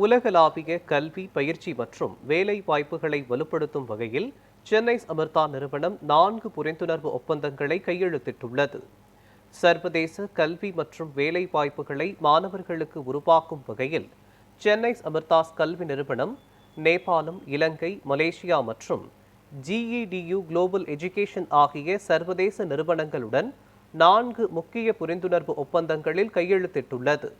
உலகளாவிய கல்வி, பயிற்சி மற்றும் வேலை வாய்ப்புகளை வலுப்படுத்தும் வகையில் சென்னை அமர்தா நிறுவனம் 4 புரிந்துணர்வு ஒப்பந்தங்களை கையெழுத்திட்டுள்ளது. சர்வதேச கல்வி மற்றும் வேலை வாய்ப்புகளை மாணவர்களுக்கு உருவாக்கும் வகையில் சென்னை அமர்தாஸ் கல்வி நிறுவனம் நேபாளம், இலங்கை, மலேசியா மற்றும் GEDU குளோபல் எஜுகேஷன் ஆகிய சர்வதேச நிறுவனங்களுடன் 4 முக்கிய புரிந்துணர்வு ஒப்பந்தங்களில் கையெழுத்திட்டுள்ளது.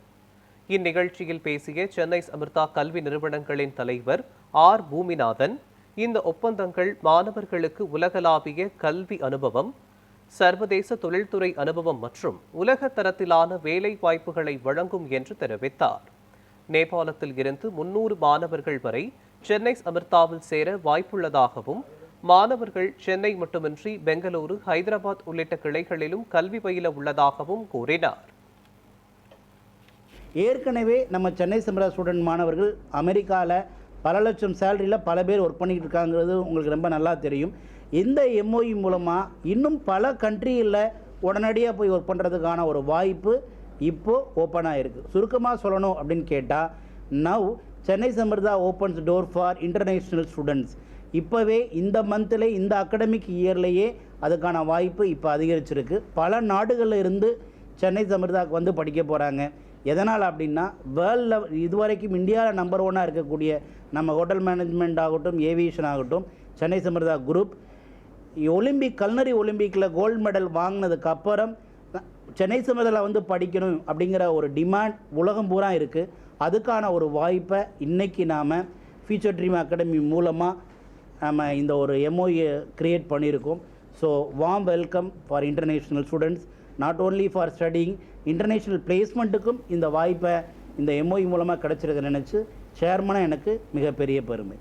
இந்நிகழ்ச்சியில் பேசிய சென்னை அமர்தா கல்வி நிறுவனங்களின் தலைவர் R. பூமிநாதன், இந்த ஒப்பந்தங்கள் மாணவர்களுக்கு உலகளாவிய கல்வி அனுபவம், சர்வதேச தொழில்துறை அனுபவம் மற்றும் உலக தரத்திலான வேலை வாய்ப்புகளை வழங்கும் என்று தெரிவித்தார். நேபாளத்தில் இருந்து 300 மாணவர்கள் வரை சென்னை அமர்தாவில் சேர வாய்ப்புள்ளதாகவும், மாணவர்கள் சென்னை மட்டுமின்றி பெங்களூரு, ஹைதராபாத் உள்ளிட்ட கிளைகளிலும் கல்வி பயில உள்ளதாகவும் கூறினார். ஏற்கனவே நம்ம சென்னை அமர்தா ஸ்டூடெண்ட் மாணவர்கள் அமெரிக்காவில் பல லட்சம் சேலரியில் பல பேர் ஒர்க் பண்ணிக்கிட்டு இருக்காங்கிறது உங்களுக்கு ரொம்ப நல்லா தெரியும். இந்த MOU மூலமாக இன்னும் பல கண்ட்ரியில் உடனடியாக போய் ஒர்க் பண்ணுறதுக்கான ஒரு வாய்ப்பு இப்போது ஓப்பன் ஆகிருக்கு. சுருக்கமாக சொல்லணும் அப்படின்னு கேட்டால், now Chennai Amrita opens door for international students. இப்போவே இந்த மந்தில், இந்த அகடமிக் இயர்லேயே அதுக்கான வாய்ப்பு இப்போ அதிகரிச்சிருக்கு. பல நாடுகளில் இருந்து சென்னை அமர்தாவுக்கு வந்து படிக்க போகிறாங்க. எதனால் அப்படின்னா, வேர்ல்டில் இதுவரைக்கும் இந்தியாவில் நம்பர் 1 இருக்கக்கூடிய நம்ம ஹோட்டல் மேனேஜ்மெண்ட் ஆகட்டும், ஏவியேஷன் ஆகட்டும், சென்னை அமர்தா குரூப் கல்னரி ஒலிம்பிக்கில் கோல்டு மெடல் வாங்கினதுக்கப்புறம் சென்னை அமர்தாவில் வந்து படிக்கணும் அப்படிங்கிற ஒரு டிமாண்ட் உலகம் பூரா இருக்குது. அதுக்கான ஒரு வாய்ப்பை இன்றைக்கி நாம் ஃபியூச்சர் ட்ரீம் அகாடமி மூலமாக நம்ம இந்த ஒரு MOU க்ரியேட் பண்ணியிருக்கோம். So warm welcome for international students, not only for studying, international பிளேஸ்மெண்ட்டுக்கும் இந்த வாய்ப்பை இந்த MOU மூலமாக கிடச்சிருக்க நினச்சி சேர்மனாக எனக்கு மிகப்பெரிய பெருமை.